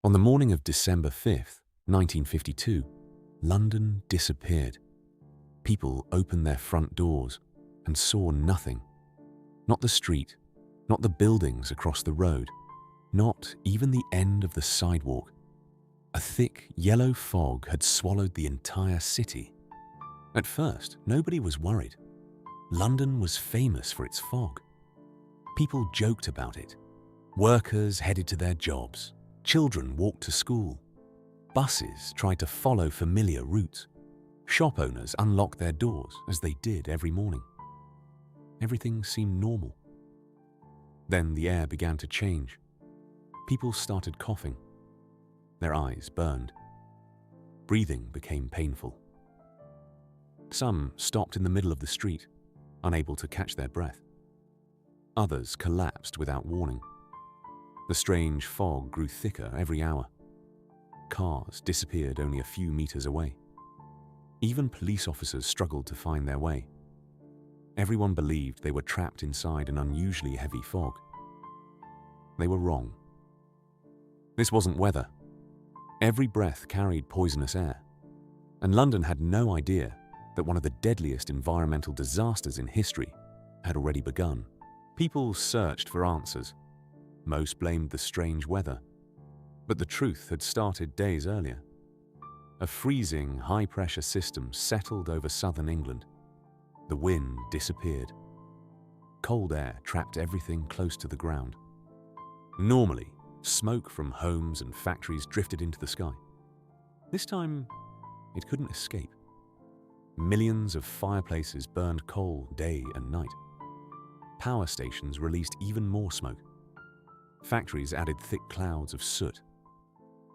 On the morning of December 5th, 1952, London disappeared. People opened their front doors and saw nothing. Not the street, not the buildings across the road, not even the end of the sidewalk. A thick yellow fog had swallowed the entire city. At first, nobody was worried. London was famous for its fog. People joked about it. Workers headed to their jobs. Children walked to school. Buses tried to follow familiar routes. Shop owners unlocked their doors, as they did every morning. Everything seemed normal. Then the air began to change. People started coughing. Their eyes burned. Breathing became painful. Some stopped in the middle of the street, unable to catch their breath. Others collapsed without warning. The strange fog grew thicker every hour. Cars disappeared only a few meters away. Even police officers struggled to find their way. Everyone believed they were trapped inside an unusually heavy fog. They were wrong. This wasn't weather. Every breath carried poisonous air, and London had no idea that one of the deadliest environmental disasters in history had already begun. People searched for answers. Most blamed the strange weather, but the truth had started days earlier. A freezing, high-pressure system settled over southern England. The wind disappeared. Cold air trapped everything close to the ground. Normally, smoke from homes and factories drifted into the sky. This time, it couldn't escape. Millions of fireplaces burned coal day and night. Power stations released even more smoke. Factories added thick clouds of soot,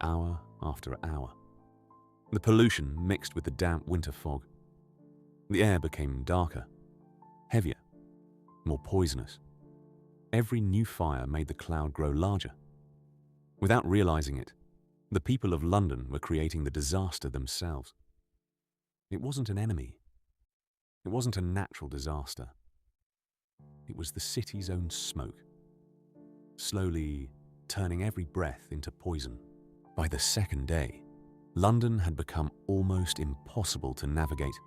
hour after hour. The pollution mixed with the damp winter fog. The air became darker, heavier, more poisonous. Every new fire made the cloud grow larger. Without realizing it, the people of London were creating the disaster themselves. It wasn't an enemy. It wasn't a natural disaster. It was the city's own smoke, slowly turning every breath into poison. By the second day, London had become almost impossible to navigate.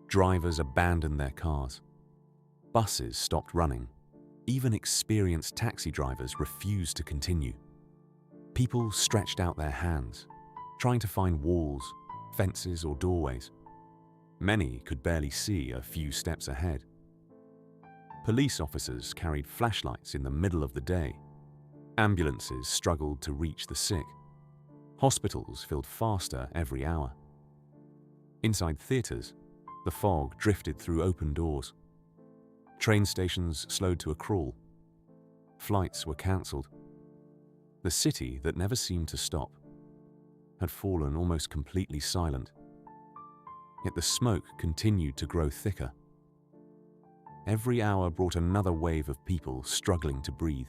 Drivers abandoned their cars. Buses stopped running. Even experienced taxi drivers refused to continue. People stretched out their hands, trying to find walls, fences, or doorways. Many could barely see a few steps ahead. Police officers carried flashlights in the middle of the day. Ambulances struggled to reach the sick. Hospitals filled faster every hour. Inside theaters, the fog drifted through open doors. Train stations slowed to a crawl. Flights were cancelled. The city that never seemed to stop had fallen almost completely silent. Yet the smoke continued to grow thicker. Every hour brought another wave of people struggling to breathe.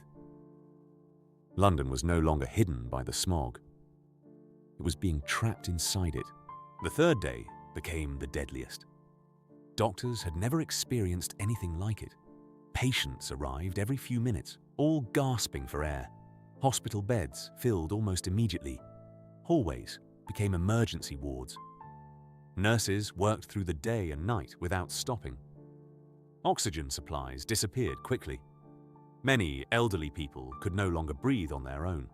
London was no longer hidden by the smog. It was being trapped inside it. The third day became the deadliest. Doctors had never experienced anything like it. Patients arrived every few minutes, all gasping for air. Hospital beds filled almost immediately. Hallways became emergency wards. Nurses worked through the day and night without stopping. Oxygen supplies disappeared quickly. Many elderly people could no longer breathe on their own.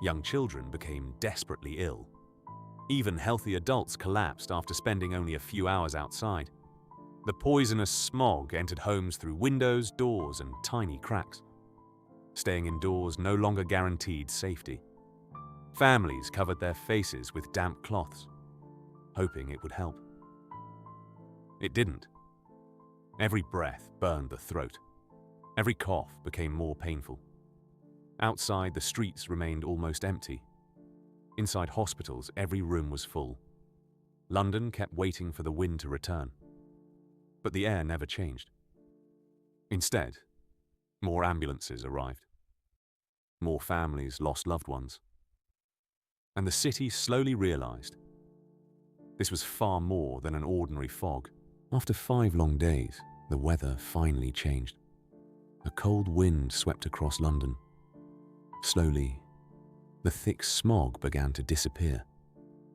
Young children became desperately ill. Even healthy adults collapsed after spending only a few hours outside. The poisonous smog entered homes through windows, doors, and tiny cracks. Staying indoors no longer guaranteed safety. Families covered their faces with damp cloths, hoping it would help. It didn't. Every breath burned the throat. Every cough became more painful. Outside, the streets remained almost empty. Inside hospitals, every room was full. London kept waiting for the wind to return. But the air never changed. Instead, more ambulances arrived. More families lost loved ones. And the city slowly realized this was far more than an ordinary fog. After 5 long days, the weather finally changed. A cold wind swept across London. Slowly, the thick smog began to disappear.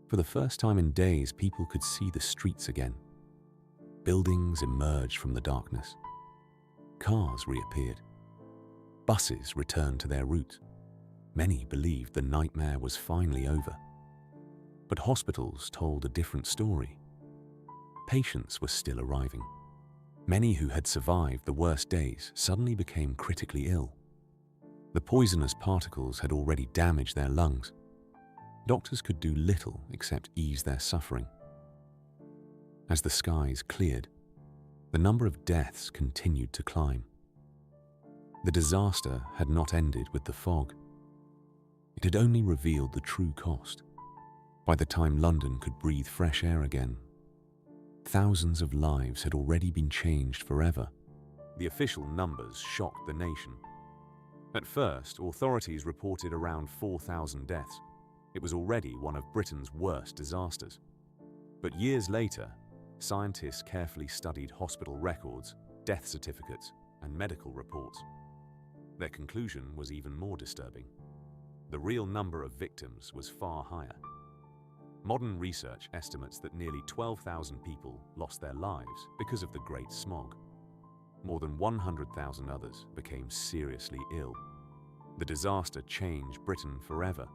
For the first time in days, people could see the streets again. Buildings emerged from the darkness. Cars reappeared. Buses returned to their routes. Many believed the nightmare was finally over. But hospitals told a different story. Patients were still arriving. Many who had survived the worst days suddenly became critically ill. The poisonous particles had already damaged their lungs. Doctors could do little except ease their suffering. As the skies cleared, the number of deaths continued to climb. The disaster had not ended with the fog. It had only revealed the true cost. By the time London could breathe fresh air again, thousands of lives had already been changed forever. The official numbers shocked the nation. At first, authorities reported around 4,000 deaths. It was already one of Britain's worst disasters. But years later, scientists carefully studied hospital records, death certificates, and medical reports. Their conclusion was even more disturbing. The real number of victims was far higher. Modern research estimates that nearly 12,000 people lost their lives because of the Great Smog. More than 100,000 others became seriously ill. The disaster changed Britain forever.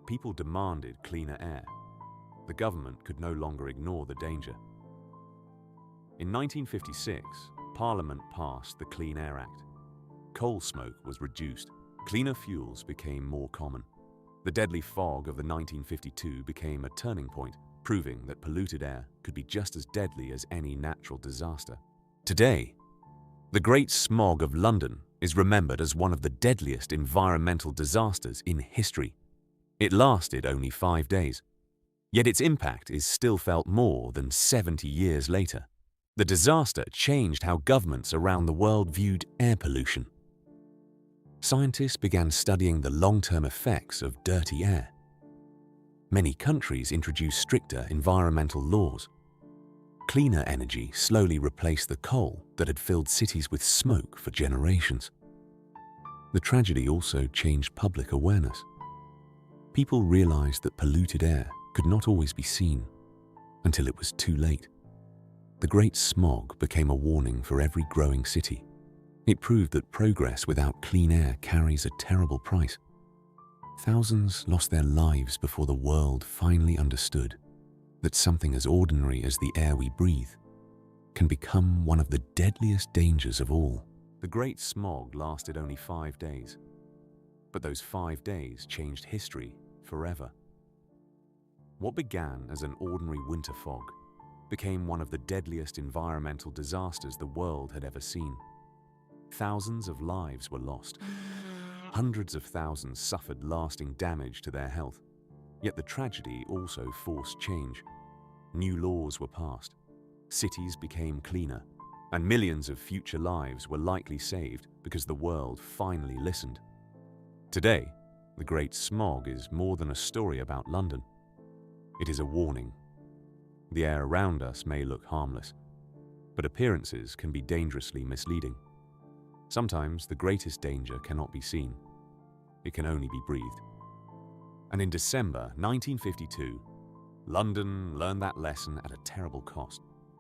People demanded cleaner air. The government could no longer ignore the danger. In 1956, Parliament passed the Clean Air Act. Coal smoke was reduced. Cleaner fuels became more common. The deadly fog of the 1952 became a turning point, proving that polluted air could be just as deadly as any natural disaster. Today, the Great Smog of London is remembered as one of the deadliest environmental disasters in history. It lasted only 5 days, yet its impact is still felt more than 70 years later. The disaster changed how governments around the world viewed air pollution. Scientists began studying the long-term effects of dirty air. Many countries introduced stricter environmental laws. Cleaner energy slowly replaced the coal that had filled cities with smoke for generations. The tragedy also changed public awareness. People realized that polluted air could not always be seen until it was too late. The Great Smog became a warning for every growing city. It proved that progress without clean air carries a terrible price. Thousands lost their lives before the world finally understood that something as ordinary as the air we breathe can become one of the deadliest dangers of all. The Great Smog lasted only 5 days, but those 5 days changed history forever. What began as an ordinary winter fog became one of the deadliest environmental disasters the world had ever seen. Thousands of lives were lost. Hundreds of thousands suffered lasting damage to their health. Yet the tragedy also forced change. New laws were passed. Cities became cleaner, and millions of future lives were likely saved because the world finally listened. Today, the Great Smog is more than a story about London. It is a warning. The air around us may look harmless, but appearances can be dangerously misleading. Sometimes the greatest danger cannot be seen. It can only be breathed. And in December 1952, London learned that lesson at a terrible cost.